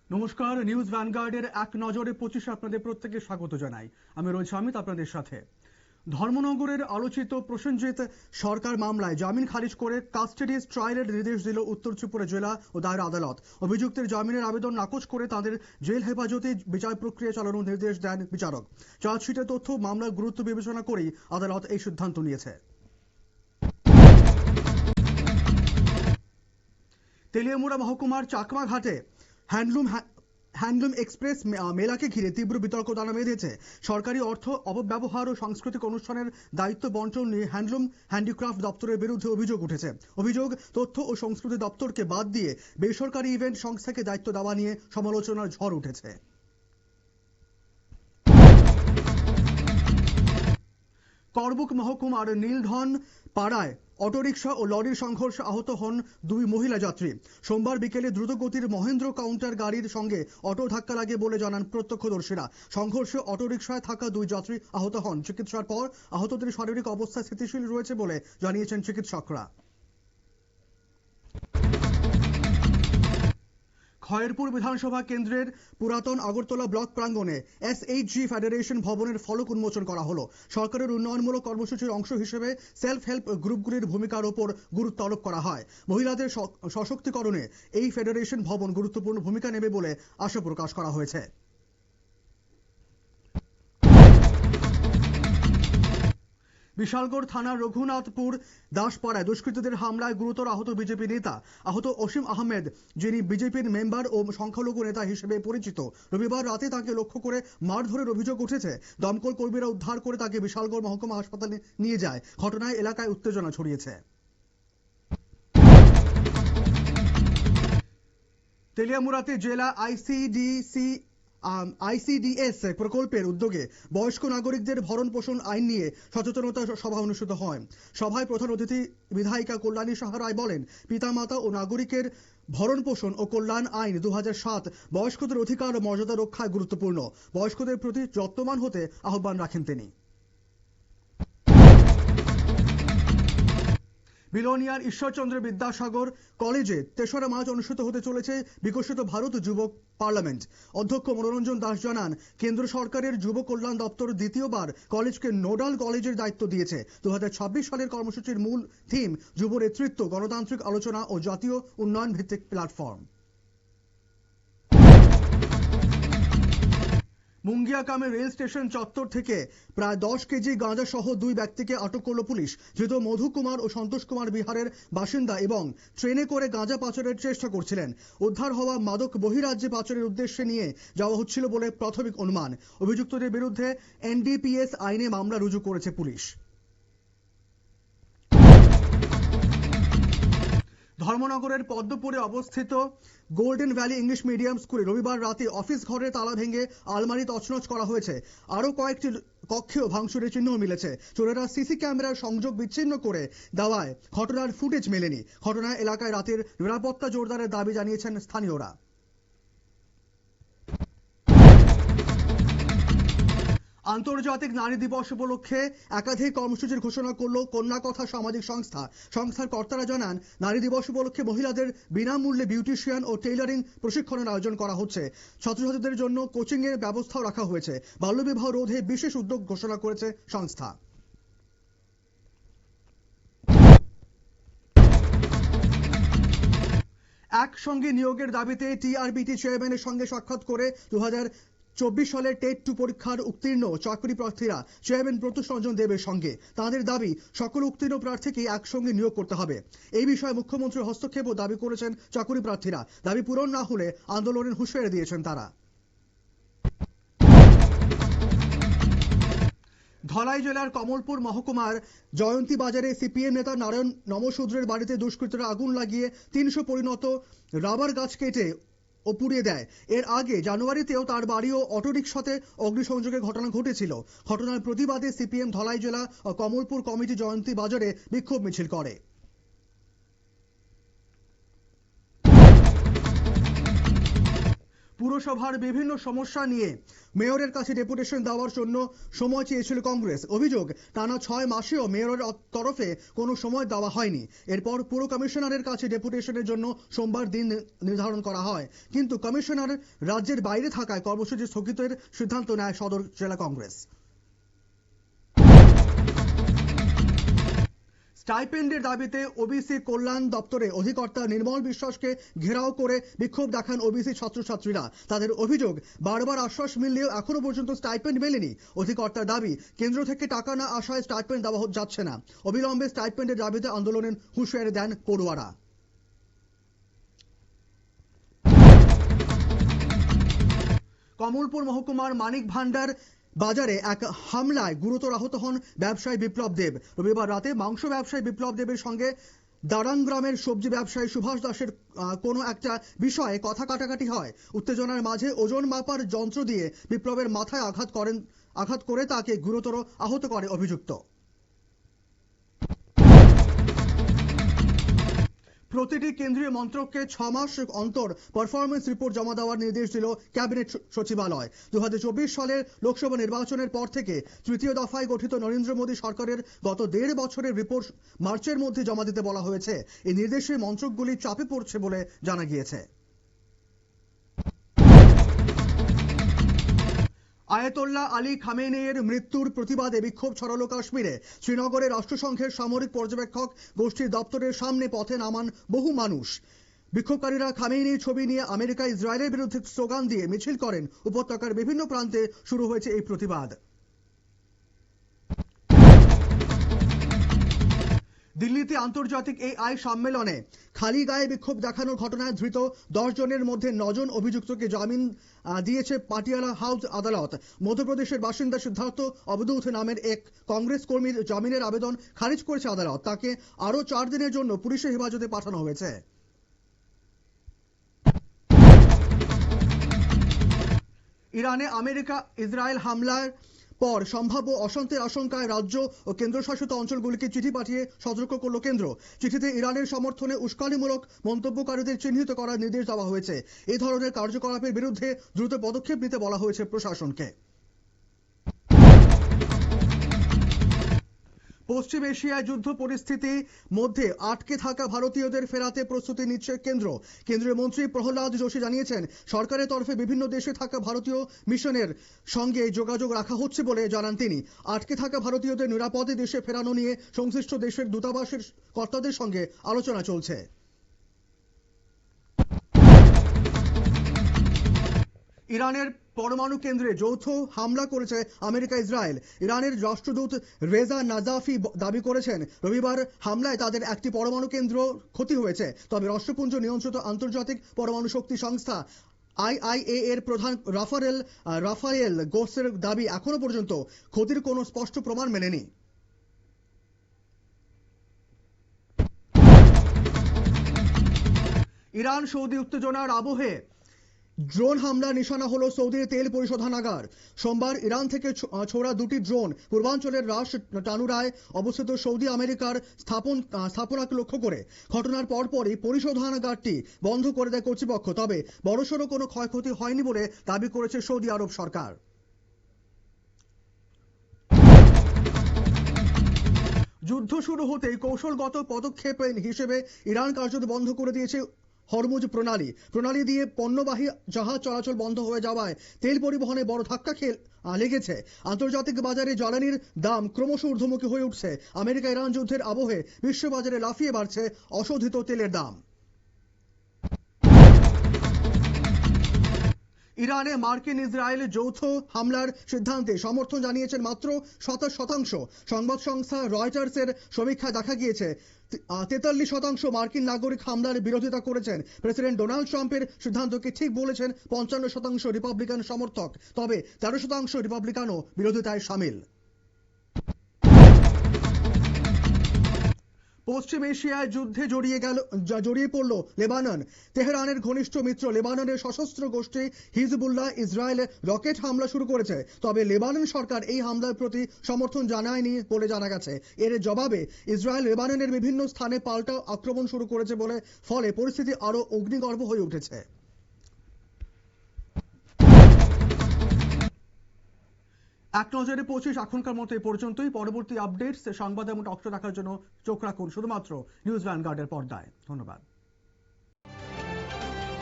নমস্কার, নিউজ ভ্যানগার্ডের এক নজরে 25 আপনাদের প্রত্যেককে স্বাগত জানাই। আমি রয়েছি অমিত আপনাদের সাথে। ধর্মনগরের আলোচিত প্রসেনজিৎ সরকার মামলায় জামিন খারিজ করে কাস্টাডিজ ট্রায়ালের নির্দেশ দিল উত্তর ত্রিপুরা জেলা ও দায়রা আদালত। অভিযুক্তের জামিনের আবেদন নাকচ করে তাদের জেল হেফাজতে বিচার প্রক্রিয়া চালানোর নির্দেশ দেন বিচারক। চার্জশিটের তথ্য মামলার গুরুত্ব বিবেচনা করেই আদালত এই সিদ্ধান্ত নিয়েছে। তেলিয়ামুড়া মহকুমার চাকমাঘাটে হ্যান্ডলুম এক্সপ্রেস মেলাকে ঘিরে তীব্র বিতর্ক দানা বেঁধেছে। সরকারি অর্থ অপব্যবহার ও সাংস্কৃতিক অনুষ্ঠানের দায়িত্ব বন্টন নিয়ে হ্যান্ডলুম হ্যান্ডিক্রাফট দপ্তরের বিরুদ্ধে অভিযোগ উঠেছে। অভিযোগ, তথ্য ও সংস্কৃতি দপ্তরকে বাদ দিয়ে বেসরকারি ইভেন্ট সংস্থাকে দায়িত্ব দেওয়া নিয়ে সমালোচনার ঝড় উঠেছে। করবুক মহকুমার নীলধন পাড়ায় অটোরিকশা ও লরির সংঘর্ষে আহত হন দুই মহিলা যাত্রী। সোমবার বিকেলে দ্রুতগতির মহেন্দ্র কাউন্টার গাড়ির সঙ্গে অটো ধাক্কা লাগে বলে জানান প্রত্যক্ষদর্শীরা। সংঘর্ষে অটোরিকশায় থাকা দুই যাত্রী আহত হন। চিকিৎসার পর আহতদের শারীরিক অবস্থা স্থিতিশীল রয়েছে বলে জানিয়েছেন চিকিৎসকরা। খয়েরপুর বিধানসভা কেন্দ্রের পুরাতন আগরতলা ব্লক প্রাঙ্গণে SHG ফেডারেশন ভবনের ফলক উন্মোচন করা হলো। সরকারের উন্নয়নমূলক কর্মসূচির অংশ হিসেবে সেলফ হেল্প গ্রুপগুলির ভূমিকার ওপর গুরুত্ব আরোপ করা হয়। মহিলাদের সশক্তিকরণে এই ফেডারেশন ভবন গুরুত্বপূর্ণ ভূমিকা নেবে বলে আশা প্রকাশ করা হয়েছে। বিশালগড় থানার রঘুনাথপুর দাসপাড়ায় দুষ্কৃতীদের হামলায় গুরুতর আহত বিজেপি নেতা। আহত অসীম আহমেদ, যিনি বিজেপির মেম্বার ও সংখ্যালঘু নেতা হিসেবে পরিচিত। রবিবার রাতে তাকে লক্ষ্য করে মারধরের অভিযোগ উঠেছে। দমকল কর্মীরা উদ্ধার করে তাকে বিশালগড় মহকুমা হাসপাতালে নিয়ে যায়। ঘটনায় এলাকায় উত্তেজনা ছড়িয়েছে। তেলিয়ামুড়াতে জেলা ICDS প্রকল্পের উদ্যোগে বয়স্ক নাগরিকদের ভরণ পোষণ আইন নিয়ে সচেতনতা সভা অনুষ্ঠিত হয়। সভায় প্রধান অতিথি বিধায়িকা কল্যাণী সাহা রায় বলেন, পিতামাতা ও নাগরিকের ভরণ পোষণ ও কল্যাণ আইন 2007 বয়স্কদের অধিকার ও মর্যাদা রক্ষায় গুরুত্বপূর্ণ। বয়স্কদের প্রতি যত্নবান হতে আহ্বান রাখেন তিনি। বিলোনিয়ার ঈশ্বরচন্দ্র বিদ্যাসাগর কলেজে 3রা মার্চ অনুষ্ঠিত হতে চলেছে বিকশিত ভারত যুবক পার্লামেন্ট। অধ্যক্ষ মনোরঞ্জন দাস জানান, কেন্দ্র সরকারের যুব কল্যাণ দপ্তর দ্বিতীয়বার কলেজকে নোডাল কলেজের দায়িত্ব দিয়েছে। 2026 সালের কর্মসূচির মূল থিম যুব নেতৃত্ব, গণতান্ত্রিক আলোচনা ও জাতীয় উন্নয়ন ভিত্তিক প্ল্যাটফর্ম। মুঙ্গিয়াকামে রেল স্টেশন চত্বর থেকে প্রায় 10 কেজি গাঁজা সহ দুই ব্যক্তিকে আটক করল পুলিশ। ধৃত মধু কুমার ও সন্তোষ কুমার বিহারের বাসিন্দা এবং ট্রেনে করে গাঁজা পাচারের চেষ্টা করছিলেন। উদ্ধার হওয়া মাদক বহিরাজ্যে পাচারের উদ্দেশ্যে নিয়ে যাওয়া হচ্ছিল বলে প্রাথমিক অনুমান। অভিযুক্তদের বিরুদ্ধে NDPS আইনে মামলা রুজু করেছে পুলিশ। ধর্মনগরের পদ্মপুরে অবস্থিত গোল্ডেন ভ্যালি ইংলিশ মিডিয়াম স্কুলে রবিবার রাতে অফিস ঘরের তালা ভেঙে আলমারি তছনছ করা হয়েছে। আরও কয়েকটি কক্ষেও ভাঙচুরের চিহ্ন মিলেছে। চোরেরা সিসি ক্যামেরার সংযোগ বিচ্ছিন্ন করে দেওয়ায় ঘটনার ফুটেজ মেলেনি। ঘটনায় এলাকায় রাতের নিরাপত্তা জোরদারের দাবি জানিয়েছেন স্থানীয়রা। আন্তর্জাতিক নারী দিবস উপলক্ষে একাধিক কর্মসূচির ঘোষণা করল কন্যা কথা সামাজিক সংস্থা। সংস্থার কর্তারা জানান, নারী দিবস উপলক্ষে মহিলাদের বিনামূল্যে বিউটিশিয়ান ও টেইলারিং প্রশিক্ষণের আয়োজন করা হচ্ছে। ছাত্রছাত্রীদের জন্য কোচিং এর ব্যবস্থাও রাখা হয়েছে। বাল্যবিবাহ রোধে বিশেষ উদ্যোগ ঘোষণা করেছে সংস্থা। একসঙ্গে নিয়োগের দাবিতে TRBT চেয়ারম্যানের সঙ্গে সাক্ষাৎ করে 2024 সালের টেট 2 পরীক্ষার উত্তীর্ণ চাকরি প্রার্থীরা চেয়ারম্যান প্রত্যুষ রঞ্জন দেবের সঙ্গে। তাদের দাবি, সকল উত্তীর্ণ প্রার্থীকে একসঙ্গে নিয়োগ করতে হবে। এই বিষয়ে মুখ্যমন্ত্রীর হস্তক্ষেপও দাবি করেছেন চাকরি প্রার্থীরা। দাবি পূরণ না হলে আন্দোলনের হুঁশিয়ারি দিয়েছেন তারা। ধলাই জেলার কমলপুর মহকুমার জয়ন্তী বাজারে CPM নেতা নারায়ণ নমশূদ্রের বাড়িতে দুষ্কৃতীরা আগুন লাগিয়ে 300 পরিণত রাবার গাছ কেটে ও পুড়িয়ে দেয়। এর আগে জানুয়ারিতেও তার বাড়ি ও অটোরিকশাতে অগ্নিসংযোগের ঘটনা ঘটেছিল। ঘটনার প্রতিবাদে CPM ধলাই জেলা ও কমলপুর কমিটি জয়ন্তী বাজারে বিক্ষোভ মিছিল করে। পুরসভার বিভিন্ন সমস্যা নিয়ে মেয়রের কাছে ডেপুটেশন দেওয়ার জন্য সময় চেয়েছিল কংগ্রেস। অভিযোগ, টানা 6 মাসেও মেয়রের তরফে কোনো সময় দেওয়া হয়নি। এরপর পুর কমিশনারের কাছে ডেপুটেশনের জন্য সোমবার দিন নির্ধারণ করা হয়, কিন্তু কমিশনার রাজ্যের বাইরে থাকায় কর্মসূচি স্থগিতের সিদ্ধান্ত নেয় সদর জেলা কংগ্রেস। স্টাইপেন্ডের দাবিতে ওবিসি কল্যাণ দপ্তরে অধিকর্তা নির্মল বিশ্বাসকে ঘেরাও করে বিক্ষোভ দেখান ওবিসি ছাত্রছাত্রীরা। তাদের অভিযোগ, বারবার আশ্বাস মিললেও এখনো পর্যন্ত স্টাইপেন্ড মেলেনি। অধিকর্তার দাবি, কেন্দ্র থেকে টাকা না আসায় স্টাইপেন্ড দেওয়া যাচ্ছে না। অবিলম্বে স্টাইপেন্ডের দাবিতে আন্দোলনের হুঁশিয়ারি দেন পড়ুয়ারা। কমলপুর মহকুমার মানিক ভান্ডার বাজারে এক হামলায় গুরুতর আহত হন ব্যবসায়ী বিপ্লব দেব। রবিবার রাতে মাংস ব্যবসায়ী বিপ্লব দেবের সঙ্গে দারাং গ্রামের সবজি ব্যবসায়ী সুভাষ দাসের কোনো একটা বিষয়ে কথা কাটাকাটি হয়। উত্তেজনার মাঝে ওজন মাপার যন্ত্র দিয়ে বিপ্লবের মাথায় আঘাত করে তাকে গুরুতর আহত করে অভিযুক্ত। প্রতিটি কেন্দ্রীয় মন্ত্রককে 6 মাস অন্তর পারফরমেন্স রিপোর্ট জমা দেওয়ার নির্দেশ দিল ক্যাবিনেট সচিবালয়। 2024 সালের লোকসভা নির্বাচনের পর থেকে তৃতীয় দফায় গঠিত নরেন্দ্র মোদী সরকারের গত 1.5 বছরের রিপোর্ট মার্চের মধ্যে জমা দিতে বলা হয়েছে। এই নির্দেশে মন্ত্রকগুলি চাপে পড়ছে বলে জানা গিয়েছে। আয়াতোল্লাহ আলী খামেনেইয়ের মৃত্যুর প্রতিবাদে বিক্ষোভ ছড়ালো কাশ্মীরে। শ্রীনগরে রাষ্ট্রসংঘের সামরিক পর্যবেক্ষক গোষ্ঠীর দপ্তরের সামনে পথে নামান বহু মানুষ। বিক্ষোভকারীরা খামেনেইর ছবি নিয়ে আমেরিকা ইসরায়েলের বিরুদ্ধে স্লোগান দিয়ে মিছিল করেন। উপত্যকার বিভিন্ন প্রান্তে শুরু হয়েছে এই প্রতিবাদ। দিল্লিতে আন্তর্জাতিক AI সম্মেলনে খালি গায়ে বিক্ষোভ দেখানোর ঘটনায় ধৃত 10 জনের মধ্যে 9 জন অভিযুক্তকে জামিন দিয়েছে পাটিয়ালা হাউস আদালত। মধ্যপ্রদেশের বাসিন্দা সিদ্ধার্থ অবধূত নামের এক কংগ্রেস কর্মীর জামিনের আবেদন খারিজ করেছে আদালত। তাকে আরও 4 দিনের জন্য পুলিশের হেফাজতে পাঠানো হয়েছে। ইরানে আমেরিকা ইসরায়েল হামলার পর সম্ভাব্য অশান্তির আশঙ্কায় রাজ্য ও কেন্দ্রশাসিত অঞ্চলগুলিকে চিঠি পাঠিয়ে সতর্ক করল কেন্দ্র। চিঠিতে ইরানের সমর্থনে উস্কানিমূলক মন্তব্যকারীদের চিহ্নিত করার নির্দেশ দেওয়া হয়েছে। এই ধরনের কার্যকলাপের বিরুদ্ধে দ্রুত পদক্ষেপ নিতে বলা হয়েছে প্রশাসনকে। পশ্চিম এশিয়ায় যুদ্ধ পরিস্থিতি মধ্যে আটকে থাকা ভারতীয়দের ফেরাতে প্রস্তুতি নিচ্ছে কেন্দ্র। কেন্দ্রীয় মন্ত্রী প্রহ্লাদ যোশী জানিয়েছেন, সরকারের তরফে বিভিন্ন দেশে থাকা ভারতীয় মিশনের সঙ্গে যোগাযোগ রাখা হচ্ছে বলে জানান তিনি। আটকে থাকা ভারতীয়দের নিরাপদে দেশে ফেরানো নিয়ে সংশ্লিষ্ট দেশের দূতাবাসের কর্তাদের সঙ্গে আলোচনা চলছে। ইরানের পরমাণু কেন্দ্রে যৌথ হামলা করেছে আমেরিকা ইসরায়েল। ইরানের রাষ্ট্রদূত রেজা নাজাফি দাবি করেছেন, রবিবার হামলায় তাদের একটি পরমাণু কেন্দ্র ক্ষতি হয়েছে। তবে রাষ্ট্রপুঞ্জ নিয়ন্ত্রিত আন্তর্জাতিক পরমাণু শক্তি সংস্থা IAEA এর প্রধান রাফায়েল গোসের দাবি, এখনো পর্যন্ত ক্ষতির কোনো স্পষ্ট প্রমাণ মেলেনি। ইরান সৌদি উত্তেজনার আবহে ড্রোন হামলা নিশানা হলো সৌদির তেল পরিশোধনাগার। সোমবার ইরান থেকে ছোড়া 2টি ড্রোন পূর্বাঞ্চলের রাশ টানুরায় অবস্থিত সৌদি আমেরিকার স্থাপনাকে লক্ষ্য করে। ঘটনার পরপরই পরিশোধনাগারটি বন্ধ করে দেয় কর্তৃপক্ষ। তবে বড়সড় কোনো ক্ষয়ক্ষতি হয়নি বলে দাবি করেছে সৌদি আরব সরকার। যুদ্ধ শুরু হতেই কৌশলগত পদক্ষেপ হিসেবে ইরান কার্যত বন্ধ করে দিয়েছে হরমুজ প্রণালী দিয়ে পণ্যবাহী জাহাজ চলাচল বন্ধ হয়ে যাওয়ায় তেল পরিবহনে বড় ধাক্কা লেগেছে। আন্তর্জাতিক বাজারে জ্বালানির দাম ক্রমশ ঊর্ধ্বমুখী হয়ে উঠছে। আমেরিকা ইরান যুদ্ধের আবহে বিশ্ববাজারে লাফিয়ে বাড়ছে অশোধিত তেলের দাম। ইরানে মার্কিন ইসরায়েল যৌথ হামলার সিদ্ধান্তে সমর্থন জানিয়েছেন মাত্র 27%। সংবাদ সংস্থা রয়টার্সের সমীক্ষায় দেখা গিয়েছে 43% মার্কিন নাগরিক হামলার বিরোধিতা করেছেন। প্রেসিডেন্ট ডোনাল্ড ট্রাম্পের সিদ্ধান্তকে ঠিক বলেছেন 55% রিপাবলিকান সমর্থক। তবে 13% রিপাবলিকানও বিরোধিতায় সামিল। পশ্চিম এশিয়ায় যুদ্ধে জড়িয়ে পড়ল লেবানন। তেহরানের ঘনিষ্ঠ মিত্র লেবাননের সশস্ত্র গোষ্ঠী হিজবুল্লাহ ইসরায়েলে রকেট হামলা শুরু করেছে। তবে লেবানন সরকার এই হামলার প্রতি সমর্থন জানায়নি বলে জানা গেছে। এর জবাবে ইসরায়েল লেবাননের বিভিন্ন স্থানে পাল্টা আক্রমণ শুরু করেছে ফলে পরিস্থিতি আরো অগ্নিগর্ভ হয়ে উঠেছে। এক নজরে 25 এখনকার মতো এই পর্যন্তই। পরবর্তী আপডেটস সংবাদ এবং টক শো দেখার জন্য চোখ রাখুন শুধুমাত্র নিউজ ভ্যানগার্ডের পর্দায়। ধন্যবাদ।